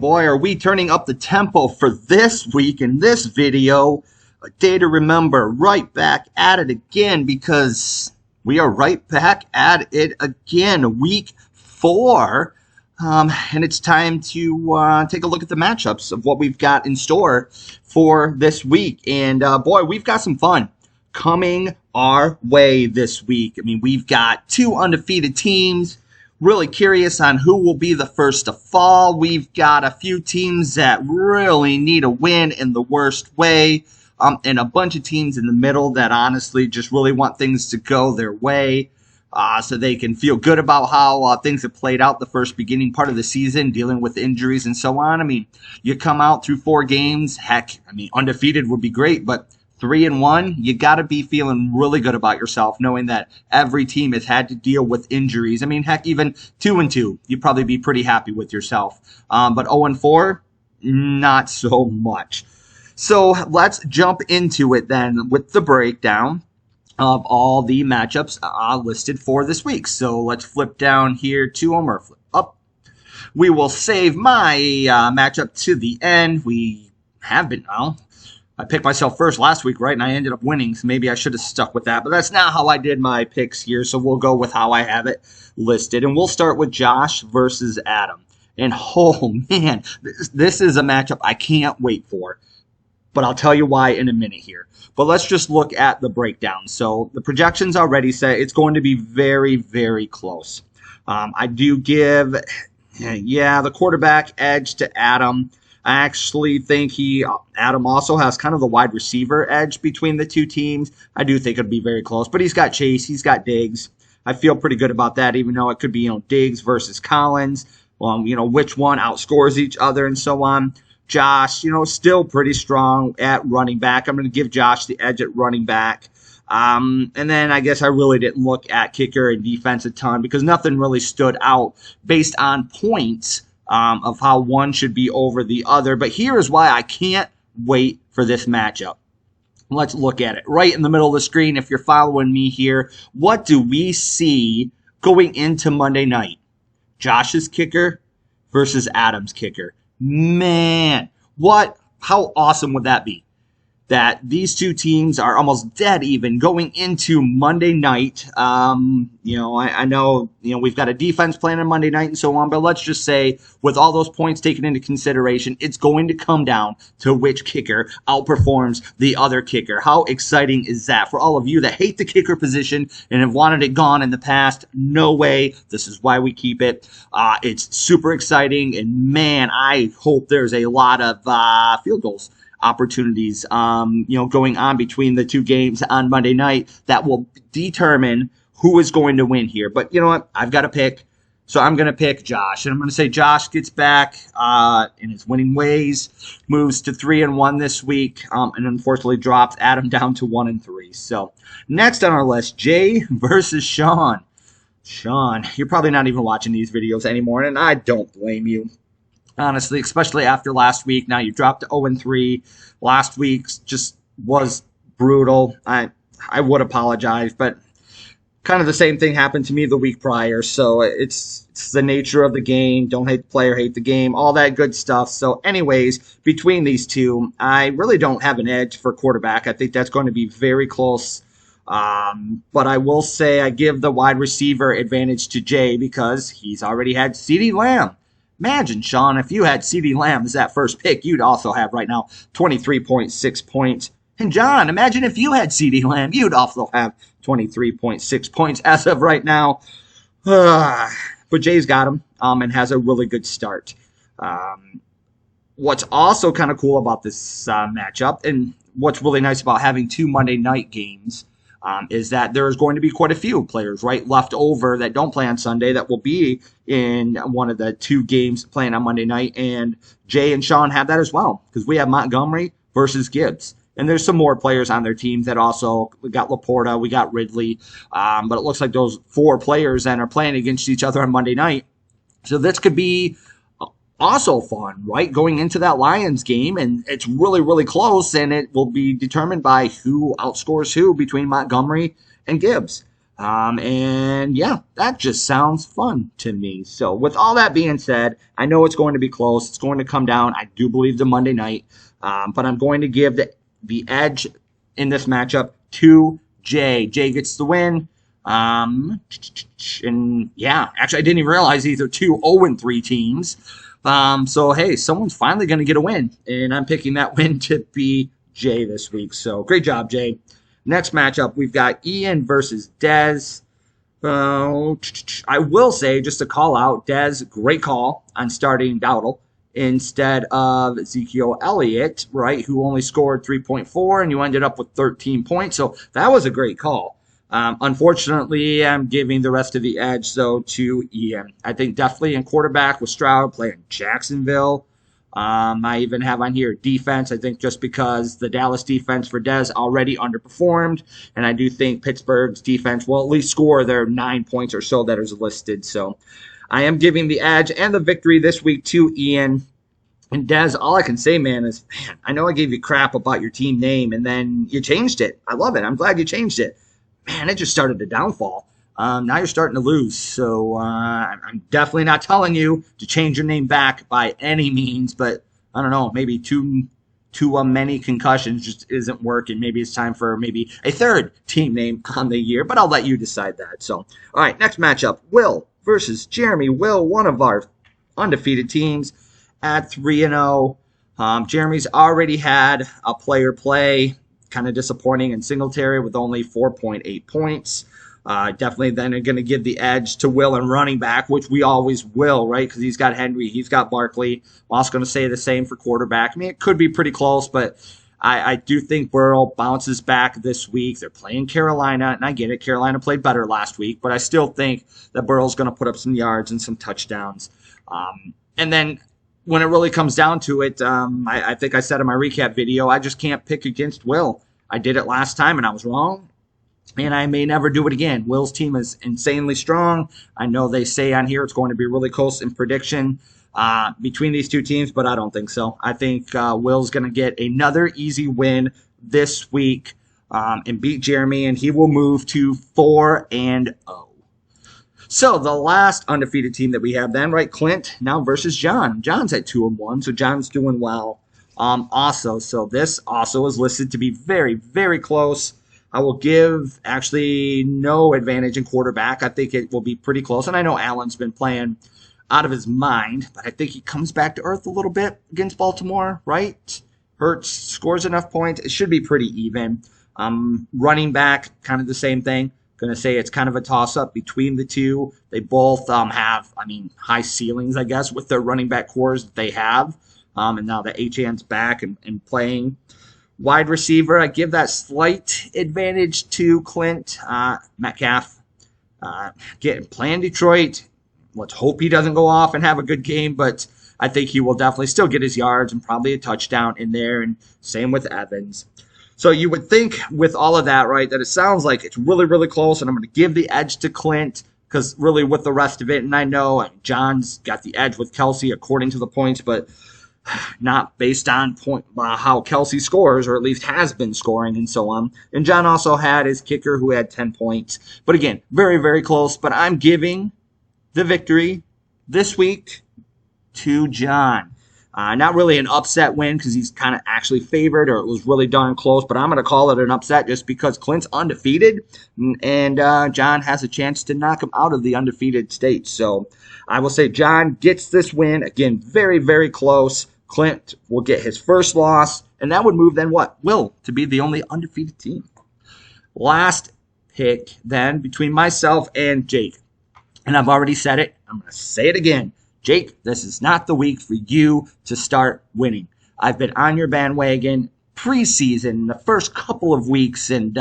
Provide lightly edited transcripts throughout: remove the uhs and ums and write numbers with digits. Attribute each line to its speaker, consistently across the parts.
Speaker 1: boy, are we turning up the tempo for this week in this video. A day to remember, right back at it again, because we are right back at it again, week 4. And it's time to take a look at the matchups of what we've got in store for this week. And boy, we've got some fun coming our way this week. I mean, we've got 2 undefeated teams. Really curious on who will be the first to fall. We've got a few teams that really need a win in the worst way, and a bunch of teams in the middle that honestly just really want things to go their way, so they can feel good about how things have played out the first beginning part of the season, dealing with injuries and so on. I mean, you come out through 4 games, heck, I mean, undefeated would be great, but 3-1, you got to be feeling really good about yourself, knowing that every team has had to deal with injuries. I mean, heck, even 2-2, you'd probably be pretty happy with yourself. But 0-4, not so much. So let's jump into it then with the breakdown of all the matchups listed for this week. So let's flip down here to them, or flip up. We will save my matchup to the end. We have been now. I picked myself first last week, right, and I ended up winning, so maybe I should have stuck with that. But that's not how I did my picks here, so we'll go with how I have it listed. And we'll start with Josh versus Adam. And, oh, man, this is a matchup I can't wait for. But I'll tell you why in a minute here. But let's just look at the breakdown. So the projections already say it's going to be very, very close. I do give, the quarterback edge to Adam. I actually think Adam also has kind of the wide receiver edge between the two teams. I do think it'll be very close, but he's got Chase, he's got Diggs. I feel pretty good about that, even though it could be, Diggs versus Collins. Which one outscores each other and so on. Josh, still pretty strong at running back. I'm going to give Josh the edge at running back. And then I guess I really didn't look at kicker and defense a ton because nothing really stood out based on points of how one should be over the other. But here is why I can't wait for this matchup. Let's look at it. Right in the middle of the screen, if you're following me here, what do we see going into Monday night? Josh's kicker versus Adam's kicker. Man, how awesome would that be? That these two teams are almost dead even going into Monday night. I know, we've got a defense plan on Monday night and so on, but let's just say with all those points taken into consideration, it's going to come down to which kicker outperforms the other kicker. How exciting is that? For all of you that hate the kicker position and have wanted it gone in the past, no way. This is why we keep it. It's super exciting, and man, I hope there's a lot of field goals opportunities, going on between the two games on Monday night that will determine who is going to win here. But you know what? I've got a pick, so I'm going to pick Josh. And I'm going to say Josh gets back in his winning ways, moves to 3-1 this week, and unfortunately drops Adam down to 1-3. So next on our list, Jay versus Sean. Sean, you're probably not even watching these videos anymore, and I don't blame you. Honestly, especially after last week. Now you dropped to 0-3. Last week just was brutal. I would apologize, but kind of the same thing happened to me the week prior. So it's the nature of the game. Don't hate the player, hate the game, all that good stuff. So anyways, between these two, I really don't have an edge for quarterback. I think that's going to be very close. But I will say I give the wide receiver advantage to Jay because he's already had CeeDee Lamb. Imagine, Sean, if you had CeeDee Lamb as that first pick, you'd also have right now 23.6 points. And John, imagine if you had CeeDee Lamb, you'd also have 23.6 points as of right now. But Jay's got him and has a really good start. What's also kind of cool about this matchup, and what's really nice about having 2 Monday night games, is that there's going to be quite a few players, right, left over that don't play on Sunday that will be in one of the 2 games playing on Monday night. And Jay and Sean have that as well because we have Montgomery versus Gibbs. And there's some more players on their teams that also, we got Laporta, we got Ridley. But it looks like those 4 players then are playing against each other on Monday night. So this could be also fun, right, going into that Lions game, and it's really, really close, and it will be determined by who outscores who between Montgomery and Gibbs. And yeah, that just sounds fun to me. So with all that being said, I know it's going to be close. It's going to come down. I do believe the Monday night, but I'm going to give the edge in this matchup to Jay. Jay gets the win. And yeah, actually, I didn't even realize these are two 0-3 teams. So hey, someone's finally going to get a win, and I'm picking that win to be Jay this week. So great job, Jay. Next matchup, we've got Ian versus Dez. I will say, just to call out, Dez, great call on starting Dowdle instead of Ezekiel Elliott, right, who only scored 3.4, and you ended up with 13 points. So that was a great call. Unfortunately, I'm giving the rest of the edge, though, to Ian. I think definitely in quarterback with Stroud playing Jacksonville. I even have on here defense. I think just because the Dallas defense for Dez already underperformed, and I do think Pittsburgh's defense will at least score their 9 points or so that is listed. So I am giving the edge and the victory this week to Ian. And Dez, all I can say, man, is, man, I know I gave you crap about your team name, and then you changed it. I love it. I'm glad you changed it. Man, it just started to downfall. Now you're starting to lose. So I'm definitely not telling you to change your name back by any means, but I don't know, maybe too many concussions just isn't working. Maybe it's time for maybe a third team name on the year, but I'll let you decide that. So, all right, next matchup, Will versus Jeremy. Will, one of our undefeated teams at 3-0. Jeremy's already had a player play. Kind of disappointing in Singletary with only 4.8 points. Definitely then going to give the edge to Will and running back, which we always will, right? Because he's got Henry, he's got Barkley. I'm also going to say the same for quarterback. I mean, it could be pretty close, but I do think Burrow bounces back this week. They're playing Carolina, and I get it. Carolina played better last week, but I still think that Burrow's going to put up some yards and some touchdowns. And then when it really comes down to it, I think I said in my recap video, I just can't pick against Will. I did it last time, and I was wrong, and I may never do it again. Will's team is insanely strong. I know they say on here it's going to be really close in prediction between these two teams, but I don't think so. I think Will's going to get another easy win this week and beat Jeremy, and he will move to 4-0. So the last undefeated team that we have then, right, Clint now versus John. John's at 2-1, so John's doing well. Also, so this also is listed to be very, very close. I will give actually no advantage in quarterback. I think it will be pretty close. And I know Allen's been playing out of his mind, but I think he comes back to earth a little bit against Baltimore, right? Hurts scores enough points. It should be pretty even. Running back, kind of the same thing. Going to say it's kind of a toss-up between the two. They both have, high ceilings, I guess, with their running back cores that they have. And now that H.A.N's back and playing. Wide receiver, I give that slight advantage to Clint. Metcalf playing Detroit. Let's hope he doesn't go off and have a good game, but I think he will definitely still get his yards and probably a touchdown in there, and same with Evans. So you would think with all of that, right, that it sounds like it's really, really close, and I'm going to give the edge to Clint because really with the rest of it, and I know John's got the edge with Kelsey according to the points, but not based on how Kelsey scores, or at least has been scoring and so on. And John also had his kicker who had 10 points. But again, very, very close. But I'm giving the victory this week to John. Not really an upset win because he's kind of actually favored, or it was really darn close, but I'm going to call it an upset just because Clint's undefeated, and John has a chance to knock him out of the undefeated state. So I will say John gets this win. Again, very, very close. Clint will get his first loss, and that would move then what? Will to be the only undefeated team. Last pick then between myself and Jake. And I've already said it. I'm going to say it again. Jake, this is not the week for you to start winning. I've been on your bandwagon preseason, the first couple of weeks, and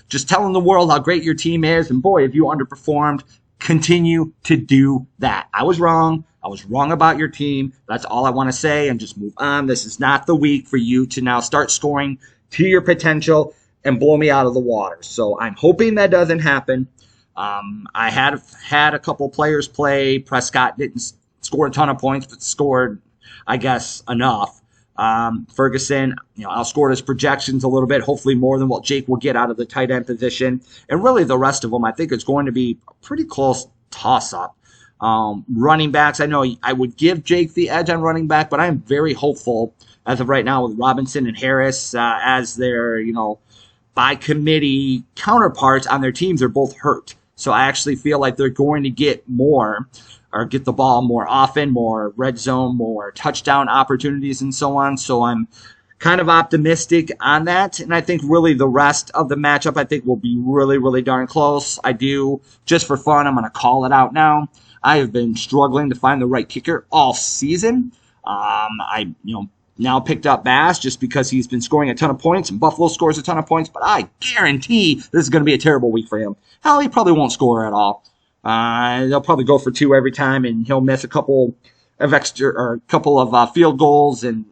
Speaker 1: just telling the world how great your team is. And boy, if you underperformed, continue to do that. I was wrong. I was wrong about your team. That's all I want to say, and just move on. This is not the week for you to now start scoring to your potential and blow me out of the water. So I'm hoping that doesn't happen. I had a couple players play. Prescott didn't score a ton of points, but scored, I guess, enough. Ferguson, outscored his projections a little bit, hopefully more than what Jake will get out of the tight end position. And really the rest of them, I think it's going to be a pretty close toss-up. Running backs, I know I would give Jake the edge on running back, but I am very hopeful as of right now with Robinson and Harris as their, by committee counterparts on their teams are both hurt. So I actually feel like they're going to get more or get the ball more often, more red zone, more touchdown opportunities and so on. So I'm kind of optimistic on that. And I think really the rest of the matchup I think will be really, really darn close. I do, just for fun, I'm going to call it out now. I have been struggling to find the right kicker all season. I now picked up Bass just because he's been scoring a ton of points and Buffalo scores a ton of points, but I guarantee this is going to be a terrible week for him. Hell, he probably won't score at all. They'll probably go for 2 every time, and he'll miss a couple of field goals. And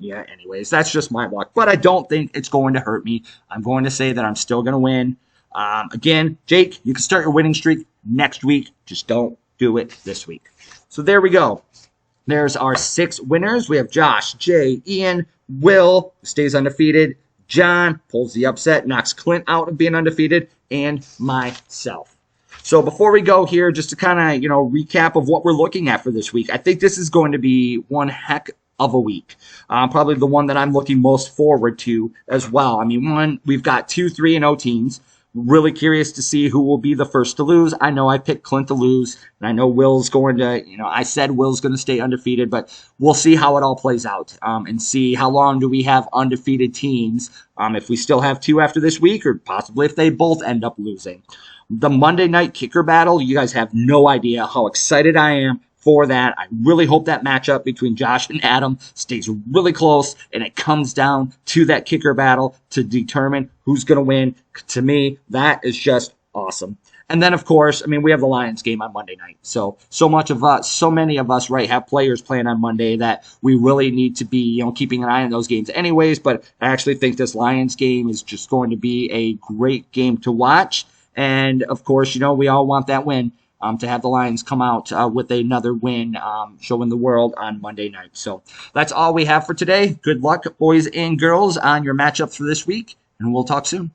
Speaker 1: yeah, anyways, that's just my luck. But I don't think it's going to hurt me. I'm going to say that I'm still going to win. Again, Jake, you can start your winning streak next week. Just don't do it this week. So there we go. There's our 6 winners. We have Josh, Jay, Ian, Will, who stays undefeated, John, pulls the upset, knocks Clint out of being undefeated, and myself. So before we go here, just to kind of, recap of what we're looking at for this week, I think this is going to be one heck of a week. Probably the one that I'm looking most forward to as well. I mean, we've got 2 3-0 teams. Really curious to see who will be the first to lose. I know I picked Clint to lose, and I know Will's going to, I said Will's going to stay undefeated, but we'll see how it all plays out and see how long do we have undefeated teams if we still have 2 after this week or possibly if they both end up losing. The Monday night kicker battle, you guys have no idea how excited I am for that. I really hope that matchup between Josh and Adam stays really close and it comes down to that kicker battle to determine who's going to win. To me, that is just awesome. And then, of course, we have the Lions game on Monday night. So many of us, right, have players playing on Monday that we really need to be, keeping an eye on those games anyways. But I actually think this Lions game is just going to be a great game to watch. And, of course, we all want that win. To have the Lions come out with another win, showing the world on Monday night. So that's all we have for today. Good luck, boys and girls, on your matchups for this week, and we'll talk soon.